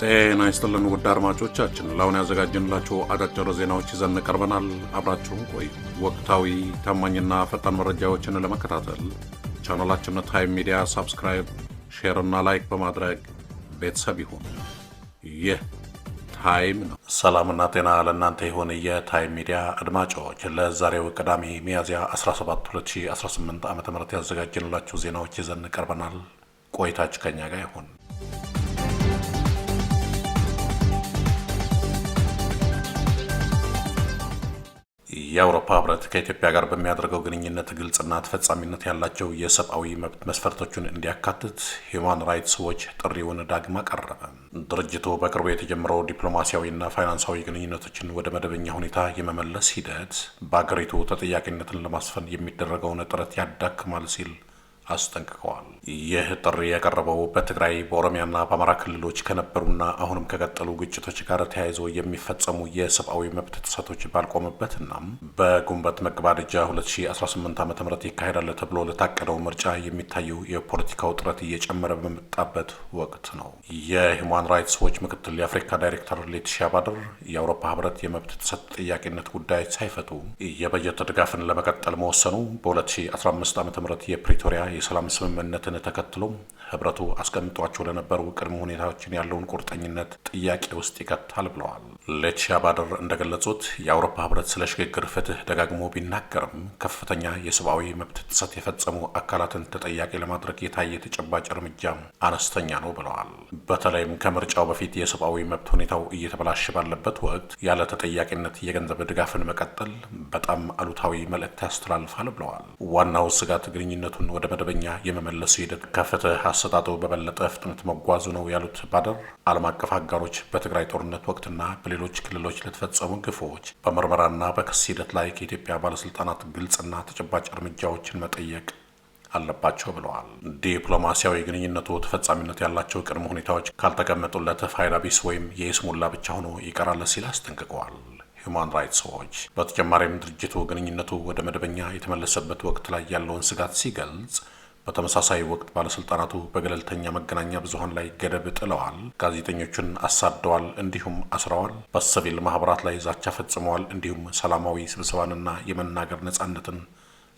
ጤና ይስጥልን ውድ አድማጮቻችን፣ ለአሁን ያዘጋጀንላችሁ አጫጭር ዜናዎች ይዘን ቀርበናል። አብራችሁን ቆዩ። ወቅታዊ ታማኝና ፈጣን መረጃዎችን ለመከታተል ቻናላችንን ታይም ሚዲያ ሰብስክራይብ፣ ሼር እና ላይክ በማድረግ ቤተሰብ ይሁን። ይህ ታይም ነው። ሰላምና ጤና ለእናንተ ይሁን። የታይም ሚዲያ አድማጮች፣ ለዛሬው ቅዳሜ ሚያዝያ 17 2018 ዓ.ም ያዘጋጀንላችሁ ዜናዎች ይዘን ቀርበናል። ቆይታችሁ ከኛ ጋር ይሁን። የአውሮፓ ህብረት ከኢትዮጵያ ጋር በሚያደርገው ግንኙነት ግልጽና ተፈጻሚነት ያላቸው የሰብአዊ መብት መስፈርቶችን እንዲያካትት ሂውማን ራይትስ ዎች ጥሪውን ዳግም አቀረበ። ድርጅቱ በቅርቡ የተጀመረው ዲፕሎማሲያዊና ፋይናንሳዊ ግንኙነቶችን ወደ መደበኛ ሁኔታ የመመለስ ሂደት በአገሪቱ ተጠያቂነትን ለማስፈን የሚደረገውን ጥረት ያዳክማል ሲል አስጠንቅቀዋል። ይህ ጥሪ የቀረበው በትግራይ በኦሮሚያና በአማራ ክልሎች ከነበሩና አሁንም ከቀጠሉ ግጭቶች ጋር ተያይዞ የሚፈጸሙ የሰብአዊ መብት ጥሰቶች ባልቆመበትና በግንቦት መገባደጃ 2018 ዓ.ም ይካሄዳል ተብሎ ለታቀደው ምርጫ የሚታየው የፖለቲካው ጥረት እየጨመረ በመጣበት ወቅት ነው። የሂውማን ራይትስ ዎች ምክትል የአፍሪካ ዳይሬክተር ሌቲሺያ ባድር የአውሮፓ ህብረት የመብት ጥሰት ተጠያቂነት ጉዳይ ሳይፈቱ የበጀት ድጋፍን ለመቀጠል መወሰኑ በ2015 ዓ.ም የፕሪቶሪያ የሰላም ስምምነትን ተከትሎ ህብረቱ አስቀምጧቸው ለነበሩ ቅድመ ሁኔታዎችን ያለውን ቁርጠኝነት ጥያቄ ውስጥ ይከታል ብለዋል። ሌቲሺያ ባድር እንደገለጹት የአውሮፓ ህብረት ስለ ሽግግር ፍትህ ደጋግሞ ቢናገርም ከፍተኛ የሰብአዊ መብት ጥሰት የፈጸሙ አካላትን ተጠያቂ ለማድረግ የታየ ተጨባጭ እርምጃ አነስተኛ ነው ብለዋል። በተለይም ከምርጫው በፊት የሰብአዊ መብት ሁኔታው እየተበላሸ ባለበት ወቅት ያለ ተጠያቂነት የገንዘብ ድጋፍን መቀጠል በጣም አሉታዊ መልእክት ያስተላልፋል ብለዋል። ዋናው ስጋት ግንኙነቱን ወደ መደበኛ የመመለሱ ሂደት ከፍትህ አሰጣጡ በበለጠ ፍጥነት መጓዙ ነው ያሉት ባድር ዓለም አቀፍ አጋሮች በትግራይ ጦርነት ወቅትና በሌሎች ክልሎች ለተፈጸሙ ግፎች በምርመራና በክስ ሂደት ላይ ከኢትዮጵያ ባለስልጣናት ግልጽና ተጨባጭ እርምጃዎችን መጠየቅ አለባቸው ብለዋል። ዲፕሎማሲያዊ ግንኙነቱ ተፈጻሚነት ያላቸው ቅድመ ሁኔታዎች ካልተቀመጡለት ፋይዳ ቢስ ወይም የይስሙላ ብቻ ሆኖ ይቀራል ሲል አስጠንቅቀዋል። ሂውማን ራይትስ ዎች በተጨማሪም ድርጅቱ ግንኙነቱ ወደ መደበኛ የተመለሰበት ወቅት ላይ ያለውን ስጋት ሲገልጽ በተመሳሳይ ወቅት ባለስልጣናቱ በገለልተኛ መገናኛ ብዙሃን ላይ ገደብ ጥለዋል፣ ጋዜጠኞችን አሳደዋል፣ እንዲሁም አስረዋል፣ በሲቪል ማህበራት ላይ ዛቻ ፈጽመዋል፣ እንዲሁም ሰላማዊ ስብሰባንና የመናገር ነጻነትን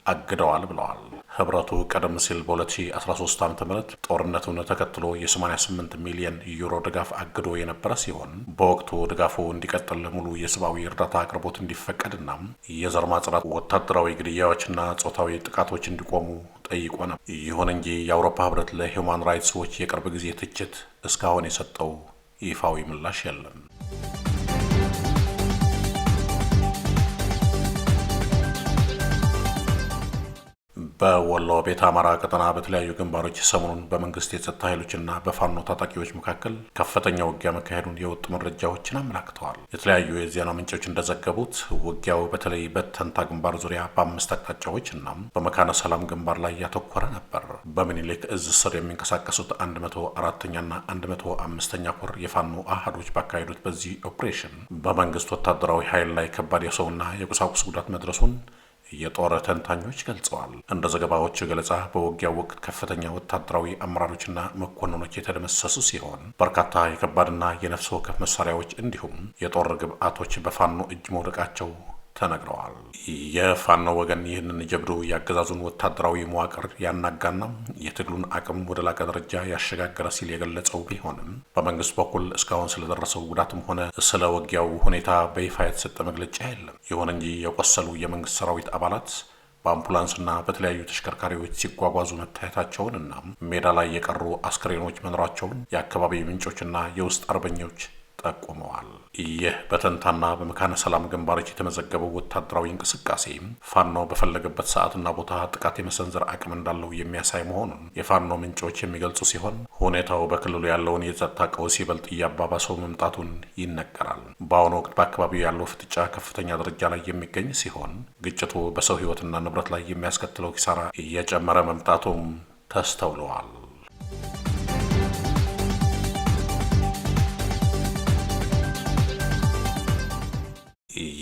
አግደዋል ብለዋል። ህብረቱ ቀደም ሲል በ2013 ዓ.ም ጦርነቱን ተከትሎ የ88 ሚሊዮን ዩሮ ድጋፍ አግዶ የነበረ ሲሆን በወቅቱ ድጋፉ እንዲቀጥል ሙሉ የሰብአዊ እርዳታ አቅርቦት እንዲፈቀድና የዘር ማጽዳት፣ ወታደራዊ ግድያዎችና ጾታዊ ጥቃቶች እንዲቆሙ ጠይቆ ነው። ይሁን እንጂ የአውሮፓ ህብረት ለሂውማን ራይትስ ዎች የቅርብ ጊዜ ትችት እስካሁን የሰጠው ይፋዊ ምላሽ የለም። በወሎ ቤት አማራ ቀጠና በተለያዩ ግንባሮች ሰሞኑን በመንግስት የጸጥታ ኃይሎችና በፋኖ ታጣቂዎች መካከል ከፍተኛ ውጊያ መካሄዱን የወጡ መረጃዎችን አመላክተዋል። የተለያዩ የዜና ምንጮች እንደዘገቡት ውጊያው በተለይ በተንታ ግንባር ዙሪያ በ5 አቅጣጫዎች እና በመካነ ሰላም ግንባር ላይ ያተኮረ ነበር። በምኒልክ እዝ ስር የሚንቀሳቀሱት 104ኛና 105ኛ ኮር የፋኖ አሃዶች ባካሄዱት በዚህ ኦፕሬሽን በመንግስት ወታደራዊ ኃይል ላይ ከባድ የሰውና የቁሳቁስ ጉዳት መድረሱን የጦር ተንታኞች ገልጸዋል። እንደ ዘገባዎቹ ገለጻ በውጊያው ወቅት ከፍተኛ ወታደራዊ አመራሮችና መኮንኖች የተደመሰሱ ሲሆን በርካታ የከባድና የነፍስ ወከፍ መሳሪያዎች እንዲሁም የጦር ግብዓቶች በፋኖ እጅ መውደቃቸው ተነግረዋል። የፋኖ ወገን ይህንን ጀብዱ ያገዛዙን ወታደራዊ መዋቅር ያናጋና የትግሉን አቅም ወደ ላቀ ደረጃ ያሸጋገረ ሲል የገለጸው ቢሆንም በመንግስት በኩል እስካሁን ስለደረሰው ጉዳትም ሆነ ስለ ውጊያው ሁኔታ በይፋ የተሰጠ መግለጫ የለም። ይሁን እንጂ የቆሰሉ የመንግስት ሰራዊት አባላት በአምቡላንስና በተለያዩ ተሽከርካሪዎች ሲጓጓዙ መታየታቸውንና ሜዳ ላይ የቀሩ አስክሬኖች መኖራቸውን የአካባቢ ምንጮችና የውስጥ አርበኞች ጠቁመዋል። ይህ በተንታና በመካነ ሰላም ግንባሮች የተመዘገበው ወታደራዊ እንቅስቃሴ ፋኖ በፈለገበት ሰዓትና ቦታ ጥቃት የመሰንዘር አቅም እንዳለው የሚያሳይ መሆኑን የፋኖ ምንጮች የሚገልጹ ሲሆን ሁኔታው በክልሉ ያለውን የጸጥታ ቀውስ ይበልጥ እያባባሰው መምጣቱን ይነገራል። በአሁኑ ወቅት በአካባቢው ያለው ፍጥጫ ከፍተኛ ደረጃ ላይ የሚገኝ ሲሆን ግጭቱ በሰው ሕይወትና ንብረት ላይ የሚያስከትለው ኪሳራ እየጨመረ መምጣቱም ተስተውለዋል።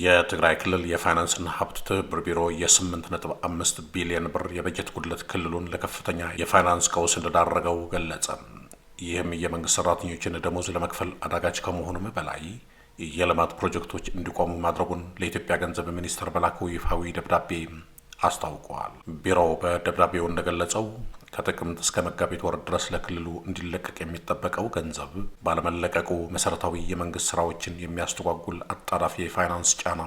የትግራይ ክልል የፋይናንስና ሀብት ትብብር ቢሮ የ8.5 ቢሊዮን ብር የበጀት ጉድለት ክልሉን ለከፍተኛ የፋይናንስ ቀውስ እንደዳረገው ገለጸ። ይህም የመንግስት ሰራተኞችን ደሞዝ ለመክፈል አዳጋች ከመሆኑም በላይ የልማት ፕሮጀክቶች እንዲቆሙ ማድረጉን ለኢትዮጵያ ገንዘብ ሚኒስቴር በላከው ይፋዊ ደብዳቤ አስታውቀዋል። ቢሮው በደብዳቤው እንደገለጸው ከጥቅምት እስከ መጋቢት ወር ድረስ ለክልሉ እንዲለቀቅ የሚጠበቀው ገንዘብ ባለመለቀቁ መሰረታዊ የመንግስት ስራዎችን የሚያስተጓጉል አጣዳፊ የፋይናንስ ጫና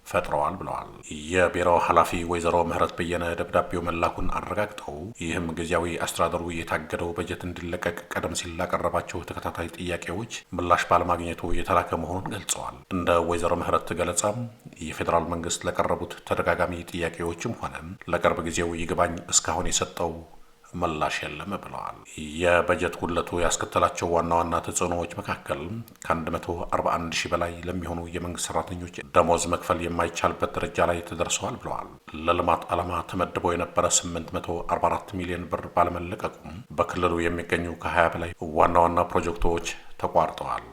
ፈጥረዋል ብለዋል። የቢሮው ኃላፊ ወይዘሮ ምህረት በየነ ደብዳቤው መላኩን አረጋግጠው ይህም ጊዜያዊ አስተዳደሩ የታገደው በጀት እንዲለቀቅ ቀደም ሲል ላቀረባቸው ተከታታይ ጥያቄዎች ምላሽ ባለማግኘቱ የተላከ መሆኑን ገልጸዋል። እንደ ወይዘሮ ምህረት ገለጻም የፌዴራል መንግስት ለቀረቡት ተደጋጋሚ ጥያቄዎችም ሆነ ለቅርብ ጊዜው ይግባኝ እስካሁን የሰጠው ምላሽ የለም ብለዋል። የበጀት ጉድለቱ ያስከተላቸው ዋና ዋና ተጽዕኖዎች መካከል ከ141 ሺህ በላይ ለሚሆኑ የመንግስት ሰራተኞች ደሞዝ መክፈል የማይቻልበት ደረጃ ላይ ተደርሰዋል ብለዋል። ለልማት ዓላማ ተመድቦ የነበረ 844 ሚሊዮን ብር ባለመለቀቁም በክልሉ የሚገኙ ከ20 በላይ ዋና ዋና ፕሮጀክቶች ተቋርጠዋል።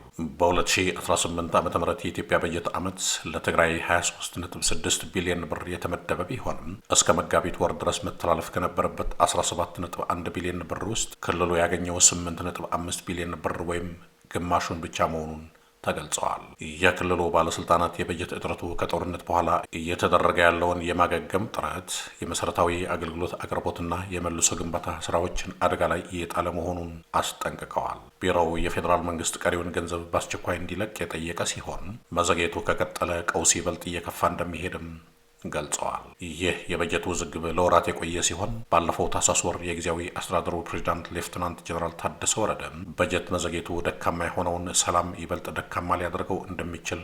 በ2018 ዓ.ም የኢትዮጵያ በጀት ዓመት ለትግራይ 23.6 ቢሊዮን ብር የተመደበ ቢሆንም እስከ መጋቢት ወር ድረስ መተላለፍ ከነበረበት 17.1 ቢሊዮን ብር ውስጥ ክልሉ ያገኘው 8.5 ቢሊዮን ብር ወይም ግማሹን ብቻ መሆኑን ተገልጸዋል። የክልሉ ባለስልጣናት የበጀት እጥረቱ ከጦርነት በኋላ እየተደረገ ያለውን የማገገም ጥረት፣ የመሰረታዊ አገልግሎት አቅርቦትና የመልሶ ግንባታ ስራዎችን አደጋ ላይ እየጣለ መሆኑን አስጠንቅቀዋል። ቢሮው የፌዴራል መንግስት ቀሪውን ገንዘብ በአስቸኳይ እንዲለቅ የጠየቀ ሲሆን መዘግየቱ ከቀጠለ ቀውስ ይበልጥ እየከፋ እንደሚሄድም ገልጸዋል። ይህ የበጀት ውዝግብ ለወራት የቆየ ሲሆን ባለፈው ታህሳስ ወር የጊዜያዊ አስተዳደሩ ፕሬዚዳንት ሌፍትናንት ጀነራል ታደሰ ወረደ በጀት መዘግየቱ ደካማ የሆነውን ሰላም ይበልጥ ደካማ ሊያደርገው እንደሚችል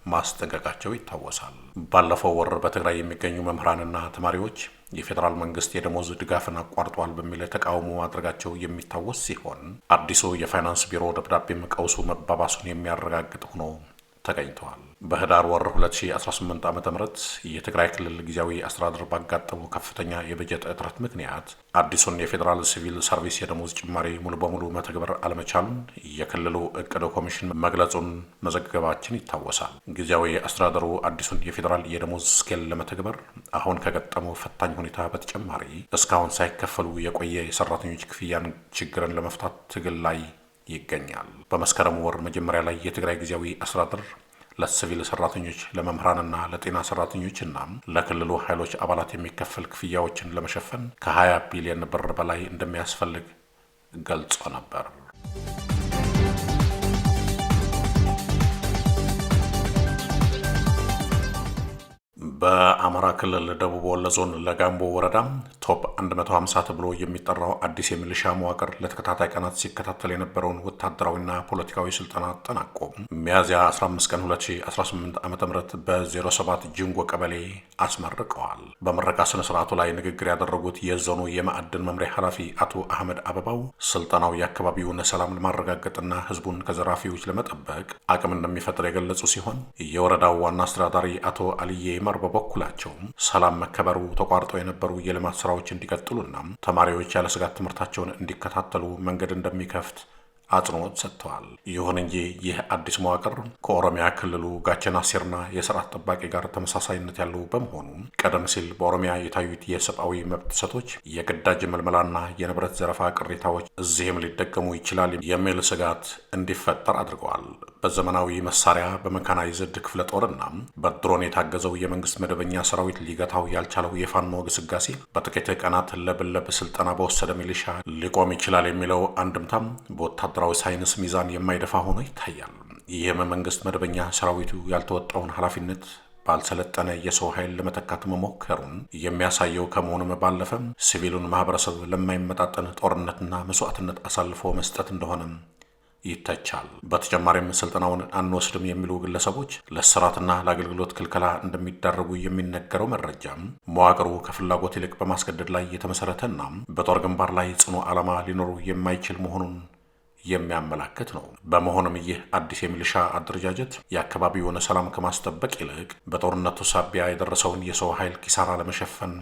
ማስጠንቀቃቸው ይታወሳል። ባለፈው ወር በትግራይ የሚገኙ መምህራንና ተማሪዎች የፌዴራል መንግስት የደሞዝ ድጋፍን አቋርጧል በሚል ተቃውሞ ማድረጋቸው የሚታወስ ሲሆን አዲሱ የፋይናንስ ቢሮ ደብዳቤም ቀውሱ መባባሱን የሚያረጋግጥ ሆኖ ተገኝተዋል። በህዳር ወር 2018 ዓ.ም የትግራይ ክልል ጊዜያዊ አስተዳደር ባጋጠሙ ከፍተኛ የበጀት እጥረት ምክንያት አዲሱን የፌዴራል ሲቪል ሰርቪስ የደሞዝ ጭማሪ ሙሉ በሙሉ መተግበር አለመቻሉን የክልሉ እቅድ ኮሚሽን መግለጹን መዘገባችን ይታወሳል። ጊዜያዊ አስተዳደሩ አዲሱን የፌዴራል የደሞዝ ስኬል ለመተግበር አሁን ከገጠመው ፈታኝ ሁኔታ በተጨማሪ እስካሁን ሳይከፈሉ የቆየ የሰራተኞች ክፍያን ችግርን ለመፍታት ትግል ላይ ይገኛል። በመስከረም ወር መጀመሪያ ላይ የትግራይ ጊዜያዊ አስተዳደር ለሲቪል ሰራተኞች፣ ለመምህራንና ለጤና ሰራተኞችና ለክልሉ ኃይሎች አባላት የሚከፈል ክፍያዎችን ለመሸፈን ከ20 ቢሊዮን ብር በላይ እንደሚያስፈልግ ገልጾ ነበር። በአማራ ክልል ደቡብ ወሎ ዞን ለጋምቦ ወረዳ ቶፕ 150 ተብሎ የሚጠራው አዲስ የሚሊሻ መዋቅር ለተከታታይ ቀናት ሲከታተል የነበረውን ወታደራዊና ፖለቲካዊ ስልጠና አጠናቆ ሚያዝያ 15 ቀን 2018 ዓ.ም በ07 ጅንጎ ቀበሌ አስመርቀዋል። በምረቃ ስነ ስርዓቱ ላይ ንግግር ያደረጉት የዞኑ የማዕድን መምሪያ ኃላፊ አቶ አህመድ አበባው ስልጠናው የአካባቢውን ሰላም ለማረጋገጥና ህዝቡን ከዘራፊዎች ለመጠበቅ አቅም እንደሚፈጥር የገለጹ ሲሆን የወረዳው ዋና አስተዳዳሪ አቶ አልዬ ይመር በበኩላቸው ሰላም መከበሩ ተቋርጠው የነበሩ የልማት ስራዎች እንዲቀጥሉና ተማሪዎች ያለ ስጋት ትምህርታቸውን እንዲከታተሉ መንገድ እንደሚከፍት አጽንኦት ሰጥተዋል። ይሁን እንጂ ይህ አዲስ መዋቅር ከኦሮሚያ ክልሉ ጋቸና ሲርና የስርዓት ጠባቂ ጋር ተመሳሳይነት ያለው በመሆኑ ቀደም ሲል በኦሮሚያ የታዩት የሰብአዊ መብት ጥሰቶች፣ የግዳጅ መልመላና የንብረት ዘረፋ ቅሬታዎች እዚህም ሊደገሙ ይችላል የሚል ስጋት እንዲፈጠር አድርገዋል። በዘመናዊ መሳሪያ በመካናይዝድ ክፍለ ጦርና በድሮን የታገዘው የመንግስት መደበኛ ሰራዊት ሊገታው ያልቻለው የፋኖ ግስጋሴ በጥቂት ቀናት ለብለብ ስልጠና በወሰደ ሚሊሻ ሊቆም ይችላል የሚለው አንድምታም በወታደራዊ ሳይንስ ሚዛን የማይደፋ ሆኖ ይታያል። ይህም መንግስት መደበኛ ሰራዊቱ ያልተወጣውን ኃላፊነት ባልሰለጠነ የሰው ኃይል ለመተካት መሞከሩን የሚያሳየው ከመሆኑም ባለፈ ሲቪሉን ማህበረሰብ ለማይመጣጠን ጦርነትና መስዋዕትነት አሳልፎ መስጠት እንደሆነ ይተቻል። በተጨማሪም ስልጠናውን አንወስድም የሚሉ ግለሰቦች ለእስራትና ለአገልግሎት ክልከላ እንደሚዳረጉ የሚነገረው መረጃም መዋቅሩ ከፍላጎት ይልቅ በማስገደድ ላይ የተመሰረተና በጦር ግንባር ላይ ጽኑ ዓላማ ሊኖሩ የማይችል መሆኑን የሚያመላክት ነው። በመሆኑም ይህ አዲስ የሚሊሻ አደረጃጀት የአካባቢውን ሰላም ከማስጠበቅ ይልቅ በጦርነቱ ሳቢያ የደረሰውን የሰው ኃይል ኪሳራ ለመሸፈን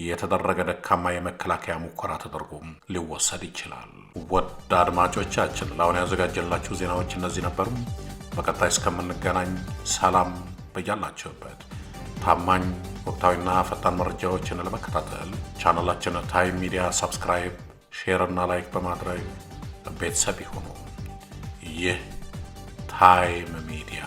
የተደረገ ደካማ የመከላከያ ሙከራ ተደርጎ ሊወሰድ ይችላል። ወደ አድማጮቻችን ለአሁን ያዘጋጀላችሁ ዜናዎች እነዚህ ነበሩ። በቀጣይ እስከምንገናኝ ሰላም በያላችሁበት። ታማኝ ወቅታዊና ፈጣን መረጃዎችን ለመከታተል ቻናላችን ታይም ሚዲያ ሰብስክራይብ፣ ሼር እና ላይክ በማድረግ ቤተሰብ ይሁኑ። ይህ ታይም ሚዲያ